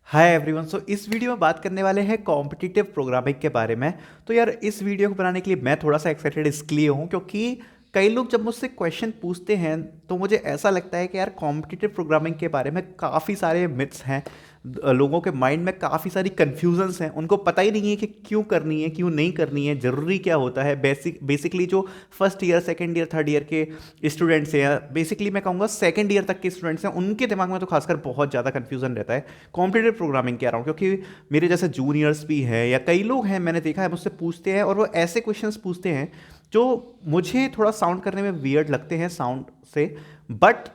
Hi everyone. सो इस video में बात करने वाले हैं कॉम्पिटिटिव प्रोग्रामिंग के बारे में। तो यार इस वीडियो को बनाने के लिए मैं थोड़ा सा एक्साइटेड इसलिए हूँ क्योंकि कई लोग जब मुझसे क्वेश्चन पूछते हैं तो मुझे ऐसा लगता है कि यार कॉम्पिटिटिव प्रोग्रामिंग के बारे में काफ़ी सारे मिथ्स हैं। लोगों के माइंड में काफ़ी सारी कन्फ्यूजन्स हैं, उनको पता ही नहीं है कि क्यों करनी है क्यों नहीं करनी है, ज़रूरी क्या होता है। बेसिकली जो first year second year third year के स्टूडेंट्स हैं, बेसिकली मैं कहूँगा सेकेंड ईयर तक के स्टूडेंट्स हैं, उनके दिमाग में तो खासकर बहुत ज़्यादा कन्फ्यूजन रहता है कॉम्पिटिटिव प्रोग्रामिंग के अराउंड। क्योंकि मेरे जैसे जूनियर्स भी हैं या कई लोग हैं, मैंने देखा है मुझसे पूछते हैं और वो ऐसे क्वेश्चंस पूछते हैं जो मुझे थोड़ा साउंड करने में वियर्ड लगते हैं साउंड से। बट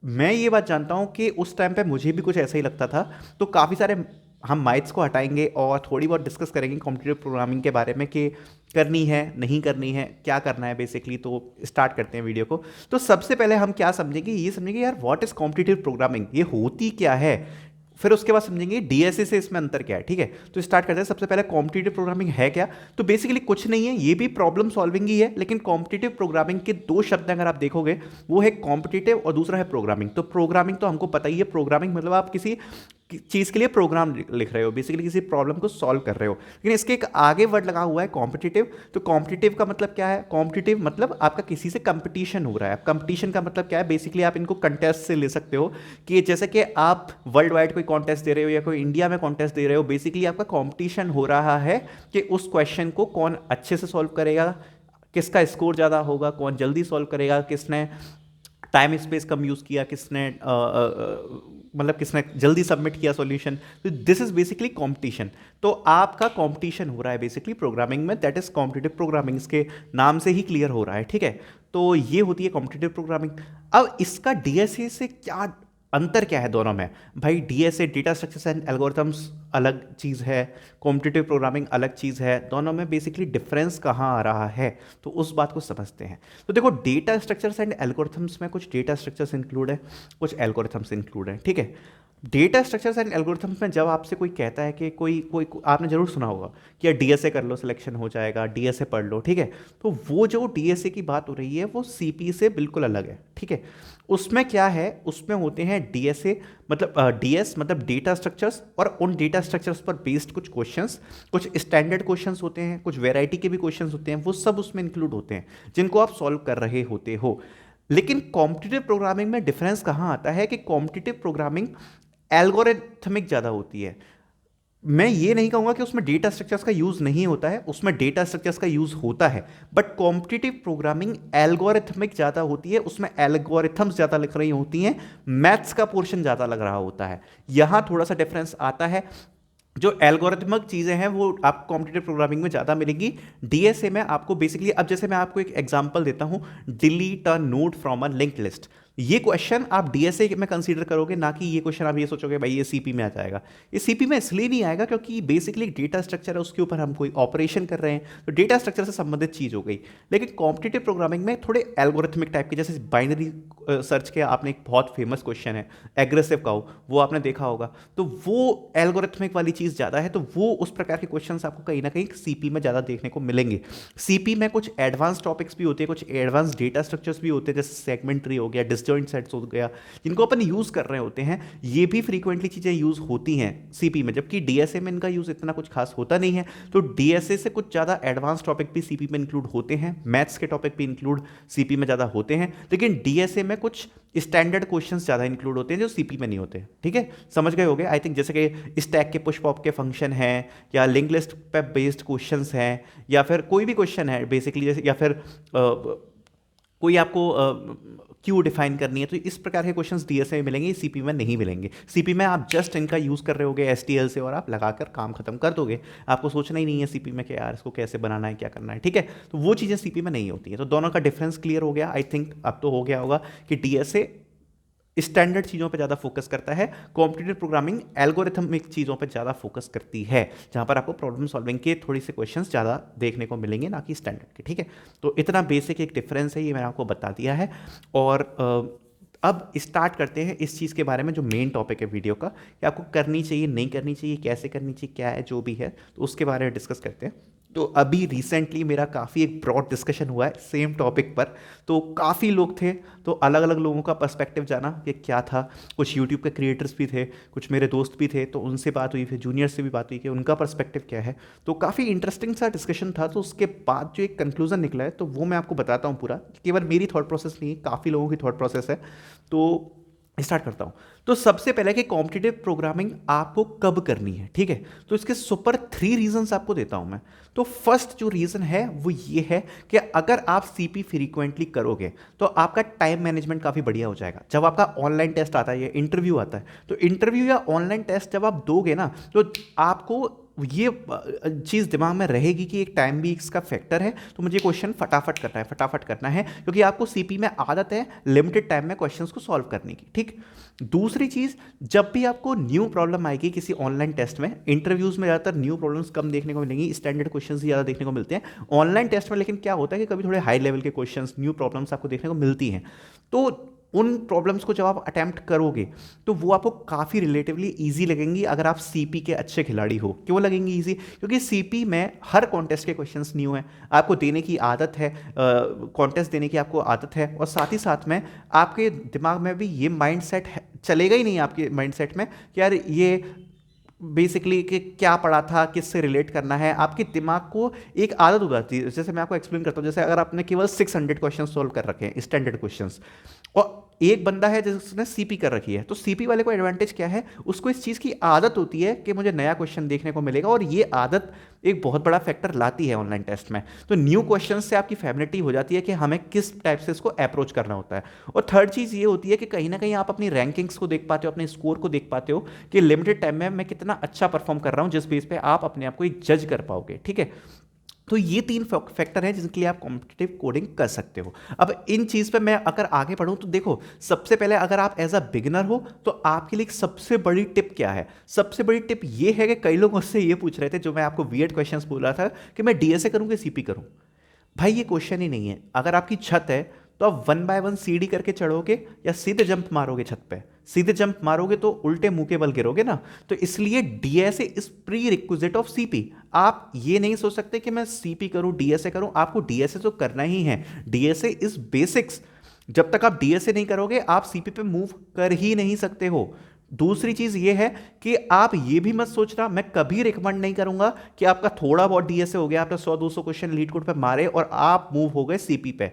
मैं ये बात जानता हूँ कि उस टाइम पे मुझे भी कुछ ऐसा ही लगता था। तो काफ़ी सारे हम माइथ्स को हटाएंगे और थोड़ी बहुत डिस्कस करेंगे कॉम्पिटिटिव प्रोग्रामिंग के बारे में कि करनी है नहीं करनी है क्या करना है बेसिकली। तो स्टार्ट करते हैं वीडियो को। तो सबसे पहले हम क्या समझेंगे, ये समझेंगे यार व्हाट इज़ कॉम्पिटिटिव प्रोग्रामिंग, ये होती क्या है। फिर उसके बाद समझेंगे डीएसए से इसमें अंतर क्या है। ठीक है, तो स्टार्ट करते हैं। सबसे पहले कॉम्पिटिटिव प्रोग्रामिंग है क्या। तो बेसिकली कुछ नहीं है, ये भी प्रॉब्लम सॉल्विंग ही है, लेकिन कॉम्पिटिटिव प्रोग्रामिंग के दो शब्द अगर आप देखोगे वो है कॉम्पिटिटिव और दूसरा है प्रोग्रामिंग। तो प्रोग्रामिंग तो हमको पता ही है, प्रोग्रामिंग मतलब आप किसी चीज़ के लिए प्रोग्राम लिख रहे हो, बेसिकली किसी प्रॉब्लम को सॉल्व कर रहे हो। लेकिन इसके एक आगे वर्ड लगा हुआ है कॉम्पिटिटिव। तो कॉम्पिटिटिव का मतलब क्या है, कॉम्पिटिटिव मतलब आपका किसी से कंपटीशन हो रहा है। कंपटीशन का मतलब क्या है, बेसिकली आप इनको कंटेस्ट से ले सकते हो कि जैसे कि आप वर्ल्ड वाइड कोई कॉन्टेस्ट दे रहे हो या कोई इंडिया में कॉन्टेस्ट दे रहे हो, बेसिकली आपका कॉम्पिटिशन हो रहा है कि उस क्वेश्चन को कौन अच्छे से सॉल्व करेगा, किसका स्कोर ज़्यादा होगा, कौन जल्दी सॉल्व करेगा, किसने टाइम स्पेस कम यूज़ किया, किसने मतलब किसने जल्दी सबमिट किया सॉल्यूशन। तो दिस इज बेसिकली कंपटीशन। तो आपका कंपटीशन हो रहा है बेसिकली प्रोग्रामिंग में, दैट इज कॉम्पिटिटिव प्रोग्रामिंग। इसके नाम से ही क्लियर हो रहा है। ठीक है, तो ये होती है कॉम्पिटिटिव प्रोग्रामिंग। अब इसका डीएसए से क्या अंतर क्या है दोनों में। भाई DSA data structures and algorithms अलग चीज़ है, कॉम्पिटिटिव प्रोग्रामिंग अलग चीज़ है। दोनों में बेसिकली डिफरेंस कहाँ आ रहा है, तो उस बात को समझते हैं। तो देखो डेटा स्ट्रक्चर्स एंड एल्गोरिथम्स में कुछ डेटा स्ट्रक्चर्स इंक्लूड है, कुछ एल्गोरिथम्स इंक्लूड है। ठीक है, डेटा स्ट्रक्चर्स एंड एल्गोरिथम्स में जब आपसे कोई कहता है कि आपने जरूर सुना होगा कि यार डीएसए कर लो सिलेक्शन हो जाएगा, डीएसए पढ़ लो। ठीक है, तो वो जो डीएसए की बात हो रही है वो सीपी से बिल्कुल अलग है। ठीक है, उसमें क्या है, उसमें होते हैं डीएसए मतलब डीएस मतलब डेटा स्ट्रक्चर्स, और उन डेटा स्ट्रक्चर्स पर बेस्ड कुछ क्वेश्चंस, कुछ स्टैंडर्ड क्वेश्चंस होते हैं, कुछ वेराइटी के भी क्वेश्चंस होते हैं, वो सब उसमें इंक्लूड होते हैं जिनको आप सॉल्व कर रहे होते हो। लेकिन कॉम्पिटिटिव प्रोग्रामिंग में डिफरेंस कहाँ आता है कि कॉम्पिटिटिव प्रोग्रामिंग एल्गोरिथमिक ज़्यादा होती है। मैं ये नहीं कहूँगा कि उसमें डेटा स्ट्रक्चर्स का यूज़ नहीं होता है, उसमें डेटा स्ट्रक्चर्स का यूज़ होता है, बट कॉम्पिटिटिव प्रोग्रामिंग एल्गोरिथमिक ज़्यादा होती है, उसमें एल्गोरिथम्स ज़्यादा लिख रही होती हैं, मैथ्स का पोर्शन ज़्यादा लग रहा होता है। यहाँ थोड़ा सा डिफरेंस आता है। जो एल्गोरिथमिक चीज़ें हैं वो आपको कॉम्पिटिटिव प्रोग्रामिंग में ज़्यादा मिलेंगी, डीएसए में आपको बेसिकली। अब जैसे मैं आपको एक एग्जांपल देता हूँ, delete a node from a linked list. ये क्वेश्चन आप डीएसए में कंसीडर करोगे, ना कि ये क्वेश्चन आप ये सोचोगे भाई ये सीपी में आ जाएगा। ये सीपी में इसलिए नहीं आएगा क्योंकि बेसिकली डेटा स्ट्रक्चर है, उसके ऊपर हम कोई ऑपरेशन कर रहे हैं, तो डेटा स्ट्रक्चर से संबंधित चीज़ हो गई। लेकिन कॉम्पिटिटिव प्रोग्रामिंग में थोड़े एल्गोरिथमिक टाइप के, जैसे बाइनरी सर्च के आपने एक बहुत फेमस क्वेश्चन है एग्रेसिव काउ, वो आपने देखा होगा। तो वो एल्गोरिथमिक वाली चीज़ ज़्यादा है, तो वो उस प्रकार के क्वेश्चंस आपको कहीं ना कहीं सीपी में ज़्यादा देखने को मिलेंगे। सीपी में कुछ एडवांस टॉपिक्स भी होते हैं, कुछ एडवांस डेटा स्ट्रक्चर्स भी होते हैं, जैसे सेगमेंट ट्री हो गया, डिसजॉइंट सेट्स हो गया, जिनको अपन यूज़ कर रहे होते हैं। ये भी फ्रीक्वेंटली चीज़ें यूज़ होती हैं सीपी में, जबकि डीएसए में इनका यूज़ इतना कुछ खास होता नहीं है। तो डीएसए से कुछ ज़्यादा एडवांस टॉपिक भी सीपी में इंक्लूड होते हैं, मैथ्स के टॉपिक भी इंक्लूड सीपी में ज़्यादा होते हैं, लेकिन डीएसए में कुछ स्टैंडर्ड क्वेश्चंस ज़्यादा इंक्लूड होते हैं जो सीपी में नहीं होते। ठीक है, समझ गए होगे आई थिंक। जैसे कि स्टैक के पुश पॉप के फंक्शन है, या लिंक लिस्ट पे बेस्ड क्वेश्चंस हैं, या फिर कोई भी क्वेश्चन है बेसिकली, जैसे या फिर कोई आपको क्यू डिफाइन करनी है, तो इस प्रकार के क्वेश्चंस डीएसए में मिलेंगे, सीपी में नहीं मिलेंगे। सीपी में आप जस्ट इनका यूज़ कर रहे होगे एसटीएल से और आप लगाकर काम खत्म कर दोगे, आपको सोचना ही नहीं है सीपी में कि यार इसको कैसे बनाना है क्या करना है। ठीक है, तो वो चीज़ें सीपी में नहीं होती है। तो दोनों का डिफरेंस क्लियर हो गया आई थिंक, अब तो हो गया होगा कि डीएसए स्टैंडर्ड चीज़ों पे ज़्यादा फोकस करता है, कॉम्पिटिटिव प्रोग्रामिंग एल्गोरिथमिक चीज़ों पे ज़्यादा फोकस करती है, जहाँ पर आपको प्रॉब्लम सॉल्विंग के थोड़ी से क्वेश्चंस ज़्यादा देखने को मिलेंगे, ना कि स्टैंडर्ड के। ठीक है, तो इतना बेसिक एक डिफरेंस है, ये मैंने आपको बता दिया है। और अब स्टार्ट करते हैं इस चीज़ के बारे में जो मेन टॉपिक है वीडियो का, कि आपको करनी चाहिए नहीं करनी चाहिए, कैसे करनी चाहिए, क्या है जो भी है, तो उसके बारे में डिस्कस करते हैं। तो अभी रिसेंटली मेरा काफ़ी एक ब्रॉड डिस्कशन हुआ है सेम टॉपिक पर। तो काफ़ी लोग थे, तो अलग अलग लोगों का पर्सपेक्टिव जाना कि क्या था। कुछ यूट्यूब के क्रिएटर्स भी थे, कुछ मेरे दोस्त भी थे, तो उनसे बात हुई, फिर जूनियर से भी बात हुई कि उनका पर्सपेक्टिव क्या है। तो काफ़ी इंटरेस्टिंग सा डिस्कशन था। तो उसके बाद जो एक कंक्लूजन निकला है तो वो मैं आपको बताता हूँ पूरा। केवल मेरी थॉट प्रोसेस नहीं है, काफ़ी लोगों की थॉट प्रोसेस है। तो स्टार्ट करता हूँ। तो सबसे पहले कि कॉम्पिटिटिव प्रोग्रामिंग आपको कब करनी है, ठीक है। तो इसके सुपर 3 रीजंस आपको देता हूं मैं। तो फर्स्ट जो रीजन है वो ये है कि अगर आप सीपी फ्रीक्वेंटली करोगे तो आपका टाइम मैनेजमेंट काफी बढ़िया हो जाएगा। जब आपका ऑनलाइन टेस्ट आता है या इंटरव्यू आता है, तो इंटरव्यू या ऑनलाइन टेस्ट जब आप दोगे ना, तो आपको ये चीज़ दिमाग में रहेगी कि एक टाइम भी इसका फैक्टर है। तो मुझे क्वेश्चन फटाफट करना है, फटाफट करना है, क्योंकि आपको सीपी में आदत है लिमिटेड टाइम में क्वेश्चंस को सॉल्व करने की, ठीक। दूसरी चीज़, जब भी आपको न्यू प्रॉब्लम आएगी किसी ऑनलाइन टेस्ट में, इंटरव्यूज में ज़्यादातर न्यू प्रॉब्लम्स कम देखने को मिलेंगी, स्टैंडर्ड क्वेश्चंस ही ज़्यादा देखने को मिलते हैं। ऑनलाइन टेस्ट में लेकिन क्या होता है कि कभी थोड़े हाई लेवल के क्वेश्चंस, न्यू प्रॉब्लम्स आपको देखने को मिलती हैं। तो उन प्रॉब्लम्स को जब आप अटैम्प्ट करोगे तो वो आपको काफ़ी रिलेटिवली इजी लगेंगी अगर आप सीपी के अच्छे खिलाड़ी हो। क्यों लगेंगी इजी? क्योंकि सीपी में हर कॉन्टेस्ट के क्वेश्चंस न्यू हैं, आपको देने की आदत है, कॉन्टेस्ट देने की आपको आदत है, और साथ ही साथ में आपके दिमाग में भी ये माइंडसेट चलेगा ही नहीं आपके माइंडसेट में कि यार ये बेसिकली कि क्या पढ़ा था, किससे रिलेट करना है। आपके दिमाग को एक आदत हो जाती है। जैसे मैं आपको एक्सप्लेन करता हूँ, जैसे अगर आपने केवल 600 क्वेश्चन सॉल्व कर रखे हैं स्टैंडर्ड क्वेश्चंस, और एक बंदा है जिसने सीपी कर रखी है, तो सीपी वाले को एडवांटेज क्या है, उसको इस चीज़ की आदत होती है कि मुझे नया क्वेश्चन देखने को मिलेगा, और ये आदत एक बहुत बड़ा फैक्टर लाती है ऑनलाइन टेस्ट में। तो न्यू क्वेश्चन से आपकी फैमिलिटी हो जाती है कि हमें किस टाइप से इसको अप्रोच करना होता है। और थर्ड चीज़ ये होती है कि कहीं ना कहीं आप अपनी रैंकिंग्स को देख पाते हो, अपने स्कोर को देख पाते हो कि लिमिटेड टाइम में मैं कितना अच्छा परफॉर्म कर रहा हूँ, जिस बेस पे आप अपने आप को एक जज कर पाओगे, ठीक है। तो ये 3 फैक्टर हैं जिनके लिए आप कॉम्पिटिटिव कोडिंग कर सकते हो। अब इन चीज़ पे मैं अगर आगे बढ़ूं तो देखो, सबसे पहले अगर आप एज अ बिगिनर हो तो आपके लिए एक सबसे बड़ी टिप क्या है? सबसे बड़ी टिप ये है कि कई लोग मुझसे ये पूछ रहे थे, जो मैं आपको वियर्ड क्वेश्चंस बोल रहा था कि मैं डीएसए करूं कि सीपी करूं। भाई ये क्वेश्चन ही नहीं है। अगर आपकी छत है तो आप 1 बाय 1 सीढ़ी करके चढ़ोगे या सीधे जंप मारोगे छत पे? सीधे जंप मारोगे तो उल्टे मुंह के बल गिरोगे ना। तो इसलिए DSA is pre requisite of CP. आप ये नहीं सोच सकते कि मैं सीपी करूं डीएसए करूं, आपको डीएसए तो करना ही है। DSA is basics. जब तक आप डीएसए नहीं करोगे आप सीपी पे मूव कर ही नहीं सकते हो। दूसरी चीज ये है कि आप ये भी मत सोचना, मैं कभी रिकमेंड नहीं करूंगा कि आपका थोड़ा बहुत डीएसए हो गया, आपने 100-200 क्वेश्चन लीड कोड पे मारे और आप मूव हो गए सीपी पे।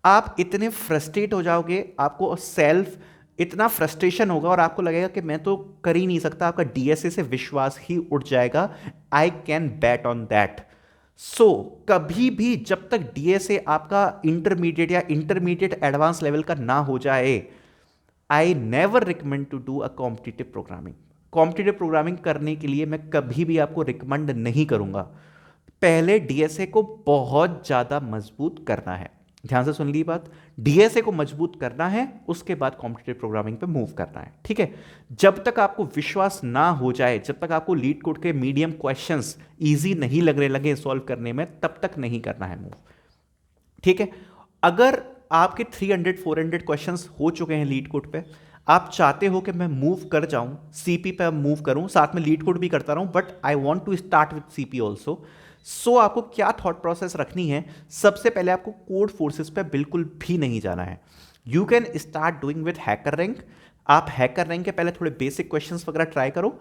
आप इतने फ्रस्ट्रेट हो जाओगे, आपको सेल्फ इतना फ्रस्ट्रेशन होगा और आपको लगेगा कि मैं तो कर ही नहीं सकता, आपका डीएसए से विश्वास ही उठ जाएगा। I can bet on that. So कभी भी जब तक डीएसए आपका इंटरमीडिएट या इंटरमीडिएट एडवांस लेवल का ना हो जाए, I never recommend to do a competitive programming. Competitive programming करने के लिए मैं कभी भी आपको रिकमेंड नहीं करूंगा। पहले डीएसए को बहुत ज्यादा मजबूत करना है। ध्यान से सुन ली बात, डीएसए को मजबूत करना है, उसके बाद कॉम्पिटिटिव प्रोग्रामिंग पे मूव करना है, ठीक है। जब तक आपको विश्वास ना हो जाए, जब तक आपको लीड कोड के मीडियम क्वेश्चंस इजी नहीं लगने लगे सॉल्व करने में, तब तक नहीं करना है मूव, ठीक है। अगर आपके 300-400 क्वेश्चंस हो चुके हैं लीड कोड पे, आप चाहते हो कि मैं मूव कर जाऊं सीपी पे, मूव करूं, साथ में लीड कोड भी करता रहूं, but I want to start with CP also. So आपको क्या थॉट प्रोसेस रखनी है? सबसे पहले आपको कोड फोर्सेस पे बिल्कुल भी नहीं जाना है। You can start doing with hacker rank. आप हैकर रैंक के पहले थोड़े बेसिक क्वेश्चंस वगैरह ट्राई करो।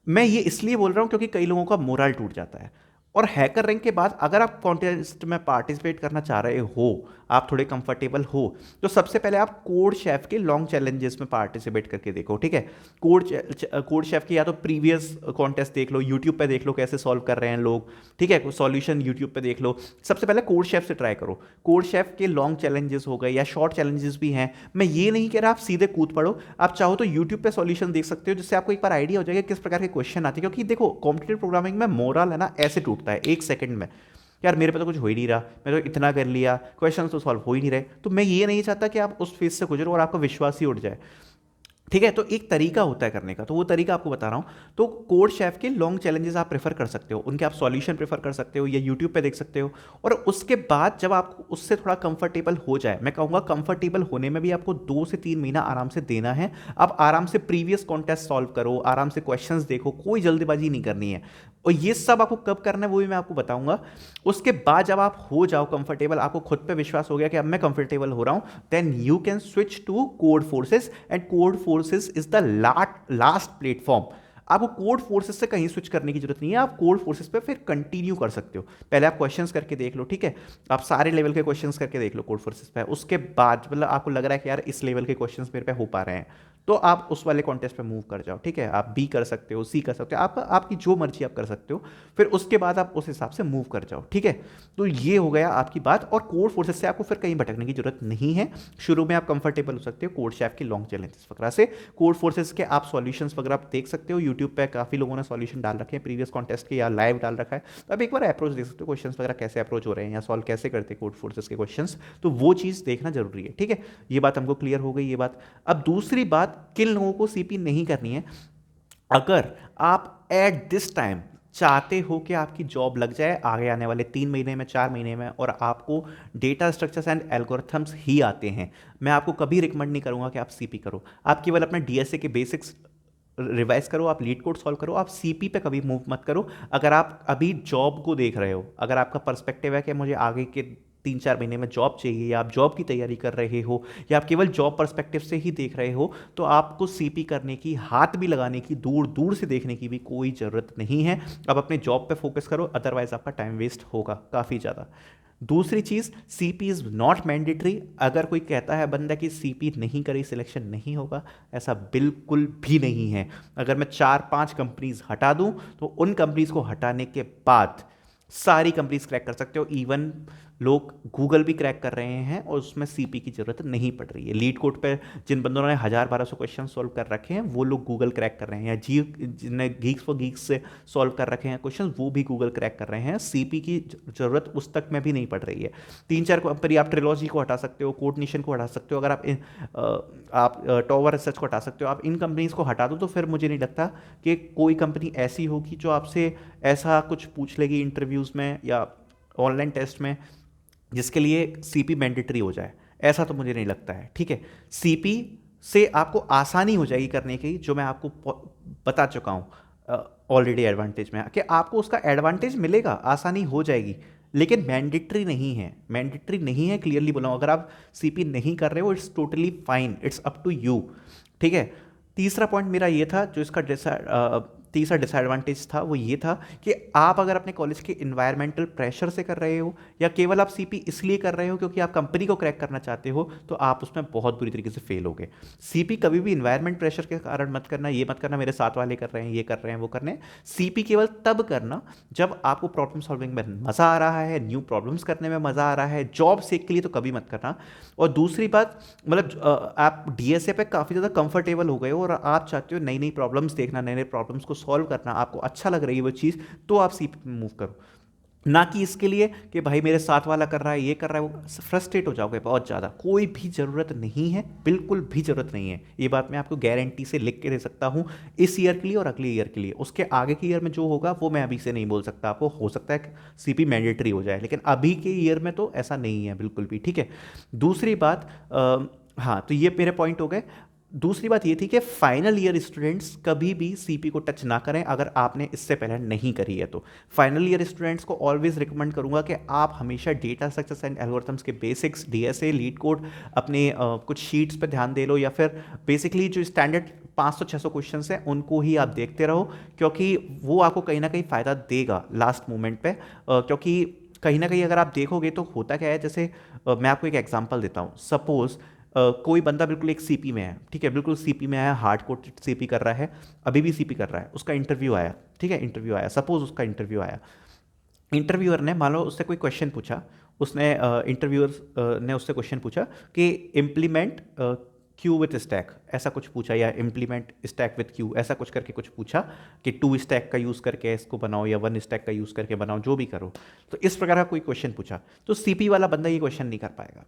मैं ये इसलिए बोल रहा हूं क्योंकि कई लोगों का मोरल टूट जाता है। और हैकर रैंक के बाद अगर आप कॉन्टेस्ट में पार्टिसिपेट करना चाह रहे हो, आप थोड़े कंफर्टेबल हो, तो सबसे पहले आप कोड शेफ के लॉन्ग चैलेंजेस में पार्टिसिपेट करके देखो, ठीक है। कोड शेफ की या तो प्रीवियस कॉन्टेस्ट देख लो, यूट्यूब पे देख लो कैसे सॉल्व कर रहे हैं लोग, ठीक है, सॉल्यूशन यूट्यूब पे देख लो। सबसे पहले कोड शेफ से ट्राई करो। कोड शेफ के लॉन्ग चैलेंजेस हो गए या शॉर्ट चैलेंजेस भी हैं। मैं ये नहीं कह रहा आप सीधे कूद पड़ो, आप चाहो तो यूट्यूब पे सॉल्यूशन देख सकते हो, जिससे आपको एक बार आइडिया हो जाएगा किस प्रकार के क्वेश्चन आते हैं। क्योंकि देखो कॉम्पिटिटिव प्रोग्रामिंग में मोरल है ना ऐसे टूटता है 1 सेकंड में, यार मेरे पे तो कुछ हो ही नहीं रहा, मैं तो इतना कर लिया, क्वेश्चन तो सॉल्व हो ही नहीं रहे। तो मैं ये नहीं चाहता कि आप उस फेज से गुजरो और आपका विश्वास ही उठ जाए। ठीक है, तो एक तरीका होता है करने का, तो वो तरीका आपको बता रहा हूँ। तो कोड शेफ के लॉन्ग चैलेंजेस आप प्रेफर कर सकते हो, उनके आप सॉल्यूशन प्रेफर कर सकते हो या यूट्यूब पे देख सकते हो। और उसके बाद जब आप उससे थोड़ा कंफर्टेबल हो जाए, मैं कहूँगा कंफर्टेबल होने में भी आपको 2 से 3 महीना आराम से देना है। आप आराम से प्रीवियस कॉन्टेस्ट सॉल्व करो, आराम से क्वेश्चंस देखो, कोई जल्दबाजी नहीं करनी है। और ये सब आपको कब करना है वो भी मैं आपको बताऊंगा। उसके बाद जब आप हो जाओ कंफर्टेबल, आपको खुद पे विश्वास हो गया कि अब मैं कंफर्टेबल हो रहा हूं, then you can switch to Codeforces. And Codeforces is the last platform. आपको कोड फोर्सेस से कहीं स्विच करने की जरूरत नहीं है, आप कोड फोर्सेस पे फिर कंटिन्यू कर सकते हो। पहले आप क्वेश्चंस करके देख लो, ठीक है, आप सारे लेवल के क्वेश्चंस करके देख लो कोड फोर्सेस पे। उसके बाद मतलब आपको लग रहा है कि यार इस लेवल के क्वेश्चंस मेरे पे हो पा रहे हैं, तो आप उस वाले कॉन्टेस्ट पे मूव कर जाओ। ठीक है, आप बी कर सकते हो, सी कर सकते हो, आप आपकी जो मर्जी आप कर सकते हो। फिर उसके बाद आप उस हिसाब से मूव कर जाओ। ठीक है, तो ये हो गया आपकी बात। और कोड फोर्सेस से आपको फिर कहीं भटकने की जरूरत नहीं है। शुरू में आप कंफर्टेबल हो सकते हो कोड शेफ की लॉन्ग चैलेंजेस वगैरह से। कोड फोर्सेस के आप सॉल्यूशंस वगैरह आप देख सकते हो यूट्यूब पे, काफी लोगों ने सॉल्यूशन डाल रखे हैं प्रीवियस कॉन्टेस्ट के या लाइव डाल रखा है। तो आप एक बार अप्रोच देख सकते हो, क्वेश्चन वगैरह कैसे अप्रोच हो रहे हैं या सॉल्व कैसे करते हैं कोड फोर्सेस के क्वेश्चन। तो वो चीज़ देखना जरूरी है। ठीक है, ये बात हमको क्लियर हो गई ये बात। अब दूसरी बात, किन लोगों को सीपी नहीं करनी है। अगर आप एट दिस टाइम चाहते हो कि आपकी जॉब लग जाए आगे आने वाले 3 महीने में, 4 महीने में, और आपको डेटा स्ट्रक्चर्स एंड एल्गोरिथम्स ही आते हैं, मैं आपको कभी रिकमेंड नहीं करूंगा कि आप सीपी करो। आप केवल अपने डीएसए के बेसिक्स रिवाइज करो, आप लीड कोड सॉल्व करो, आप सीपी पे कभी मूव मत करो। अगर आप अभी जॉब को देख रहे हो, अगर आपका पर्सपेक्टिव है कि मुझे आगे के 3-4 महीने में जॉब चाहिए, या आप जॉब की तैयारी कर रहे हो, या आप केवल जॉब पर्सपेक्टिव से ही देख रहे हो, तो आपको सीपी करने की, हाथ भी लगाने की, दूर दूर से देखने की भी कोई ज़रूरत नहीं है। आप अपने जॉब पे फोकस करो, अदरवाइज आपका टाइम वेस्ट होगा काफ़ी ज़्यादा। दूसरी चीज, सीपी इज नॉट मैंडेटरी। अगर कोई कहता है बंदा कि सीपी नहीं करे सिलेक्शन नहीं होगा, ऐसा बिल्कुल भी नहीं है। अगर मैं 4-5 कंपनीज हटा दूं, तो उन कंपनीज को हटाने के बाद सारी कंपनीज क्रैक कर सकते हो। इवन लोग गूगल भी क्रैक कर रहे हैं और उसमें सीपी की जरूरत नहीं पड़ रही है। लीड कोड पे जिन बंदों ने 1000-1200 क्वेश्चन सॉल्व कर रखे हैं, वो लोग गूगल क्रैक कर रहे हैं। या जी जिनने गीक्स फॉर गीक्स से सॉल्व कर रखे हैं क्वेश्चन, वो भी गूगल क्रैक कर रहे हैं। सीपी की जरूरत उस तक में भी नहीं पड़ रही है। 3-4 कंपनी, आप ट्रिलॉजी को हटा सकते हो, कोडनिशन को हटा सकते हो, अगर आप टॉवर रिसर्च को हटा सकते हो। आप इन कंपनीज को हटा दो, तो फिर मुझे नहीं लगता कि कोई कंपनी ऐसी होगी जो आपसे ऐसा कुछ पूछ लेगी इंटरव्यूज में या ऑनलाइन टेस्ट में जिसके लिए सीपी मैंडेटरी हो जाए। ऐसा तो मुझे नहीं लगता है। ठीक है, सीपी से आपको आसानी हो जाएगी करने की, जो मैं आपको बता चुका हूं ऑलरेडी एडवांटेज में, कि आपको उसका एडवांटेज मिलेगा, आसानी हो जाएगी, लेकिन मैंडेटरी नहीं है। मैंडेटरी नहीं है, क्लियरली बोला हूं। अगर आप सीपी नहीं कर रहे हो, it's totally fine, it's up to you. ठीक है, तीसरा पॉइंट मेरा ये था, जो इसका तीसरा डिसएडवांटेज था, वो ये था कि आप अगर अपने कॉलेज के इन्वायरमेंटल प्रेशर से कर रहे हो, या केवल आप सीपी इसलिए कर रहे हो क्योंकि आप कंपनी को क्रैक करना चाहते हो, तो आप उसमें बहुत बुरी तरीके से फेल होगे। सीपी कभी भी इन्वायरमेंट प्रेशर के कारण मत करना। ये मत करना मेरे साथ वाले कर रहे हैं, ये कर रहे हैं, वो कर रहे हैं। सीपी केवल तब करना जब आपको प्रॉब्लम सॉल्विंग में मजा आ रहा है, न्यू प्रॉब्लम्स करने में मजा आ रहा है। जॉब सीख के लिए तो कभी मत करना। और दूसरी बात, मतलब आप डीएसए पे काफ़ी ज़्यादा कंफर्टेबल हो गए हो और आप चाहते हो नई नई प्रॉब्लम्स देखना, नए नए प्रॉब्लम्स को सॉल्व करना, आपको अच्छा लग रही है वो चीज़, तो आप सीपी पे मूव करो। ना कि इसके लिए कि भाई मेरे साथ वाला कर रहा है, ये कर रहा है, वो फ्रस्ट्रेट हो जाओगे बहुत ज़्यादा। कोई भी ज़रूरत नहीं है, बिल्कुल भी ज़रूरत नहीं है। ये बात मैं आपको गारंटी से लिख के दे सकता हूँ, इस ईयर के लिए और अगले ईयर के लिए। उसके आगे के ईयर में जो होगा वो मैं अभी से नहीं बोल सकता आपको। हो सकता है सीपी मैंडेटरी हो जाए, लेकिन अभी के ईयर में तो ऐसा नहीं है बिल्कुल भी। ठीक है, दूसरी बात, हाँ, तो ये मेरे पॉइंट हो गए। दूसरी बात ये थी कि फाइनल ईयर स्टूडेंट्स कभी भी सीपी को टच ना करें, अगर आपने इससे पहले नहीं करी है तो। फाइनल ईयर स्टूडेंट्स को ऑलवेज रिकमेंड करूंगा कि आप हमेशा डेटा स्ट्रक्चर्स एंड एल्गोरिथम्स के बेसिक्स, डीएसए, लीड कोड, अपने कुछ शीट्स पे ध्यान दे लो, या फिर बेसिकली जो स्टैंडर्ड 500-600 क्वेश्चन हैं उनको ही आप देखते रहो, क्योंकि वो आपको कहीं ना कहीं फ़ायदा देगा लास्ट मोमेंट पे। क्योंकि कहीं ना कहीं अगर आप देखोगे तो होता क्या है, जैसे मैं आपको एक एग्जांपल देता हूँ। सपोज कोई बंदा बिल्कुल एक सीपी में है, ठीक है, बिल्कुल सीपी में है, हार्ड कोड सीपी कर रहा है, अभी भी सीपी कर रहा है, उसका इंटरव्यू आया। ठीक है, इंटरव्यू आया, सपोज उसका इंटरव्यू आया। इंटरव्यूअर ने, मान लो उससे कोई क्वेश्चन पूछा, उसने इंटरव्यूअर ने उससे क्वेश्चन पूछा कि इम्प्लीमेंट क्यू विथ स्टैक, ऐसा कुछ पूछा, या इम्प्लीमेंट स्टैक विथ क्यू, ऐसा कुछ करके कुछ पूछा, कि 2 स्टैक का यूज़ करके इसको बनाओ या 1 स्टैक का यूज़ करके बनाओ, जो भी करो। तो इस प्रकार का कोई क्वेश्चन पूछा, तो सीपी वाला बंदा ये क्वेश्चन नहीं कर पाएगा।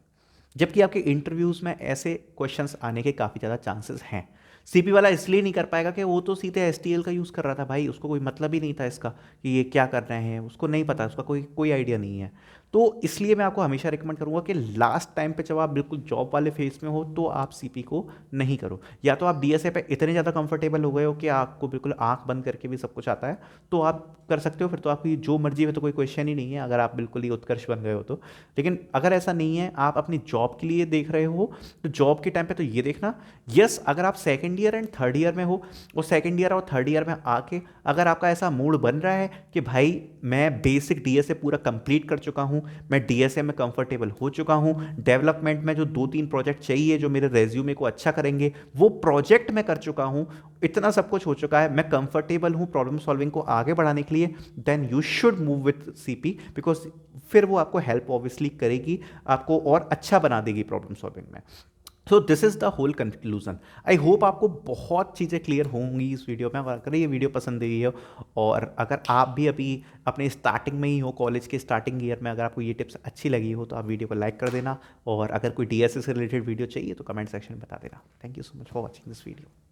जबकि आपके इंटरव्यूज़ में ऐसे क्वेश्चंस आने के काफ़ी ज़्यादा चांसेस हैं। सीपी वाला इसलिए नहीं कर पाएगा कि वो तो सीधे एसटीएल का यूज़ कर रहा था भाई, उसको कोई मतलब ही नहीं था इसका कि ये क्या कर रहे हैं, उसको नहीं पता, उसका कोई कोई आइडिया नहीं है। तो इसलिए मैं आपको हमेशा रिकमेंड करूंगा कि लास्ट टाइम पे जब आप बिल्कुल जॉब वाले फेज में हो तो आप सीपी को नहीं करो। या तो आप डीएसए पे इतने ज़्यादा कंफर्टेबल हो गए हो कि आपको बिल्कुल आंख बंद करके भी सब कुछ आता है, तो आप कर सकते हो, फिर तो आपकी जो मर्जी है, तो कोई क्वेश्चन ही नहीं है अगर आप बिल्कुल ही उत्कर्ष बन गए हो तो। लेकिन अगर ऐसा नहीं है, आप अपनी जॉब के लिए देख रहे हो, तो जॉब के टाइम पे तो ये देखना, यस अगर आप second year and third year में हो, और सेकेंड ईयर और थर्ड ईयर में आके अगर आपका ऐसा मूड बन रहा है कि भाई मैं बेसिक डीएसए पूरा कंप्लीट कर चुका हूँ, मैं डीएसए में कंफर्टेबल हो चुका हूँ, डेवलपमेंट में जो 2-3 प्रोजेक्ट चाहिए जो मेरे रेज्यूमे को अच्छा करेंगे वो प्रोजेक्ट मैं कर चुका हूँ, इतना सब कुछ हो चुका है, मैं कंफर्टेबल हूँ प्रॉब्लम सॉल्विंग को आगे बढ़ाने के लिए, then you should move with CP, because फिर वो आपको हेल्प ऑब्वियसली करेगी, आपको और अच्छा बना देगी प्रॉब्लम सॉल्विंग में। So this is the whole conclusion. I hope आपको बहुत चीज़ें क्लियर होंगी इस वीडियो में। अगर ये वीडियो पसंद आई हो, और अगर आप भी अभी अपने स्टार्टिंग में ही हो, कॉलेज के स्टार्टिंग ईयर में, अगर आपको ये टिप्स अच्छी लगी हो तो आप वीडियो को लाइक कर देना, और अगर कोई डीएसए से रिलेटेड वीडियो चाहिए तो कमेंट सेक्शन में बता देना। Thank you so much for watching this video.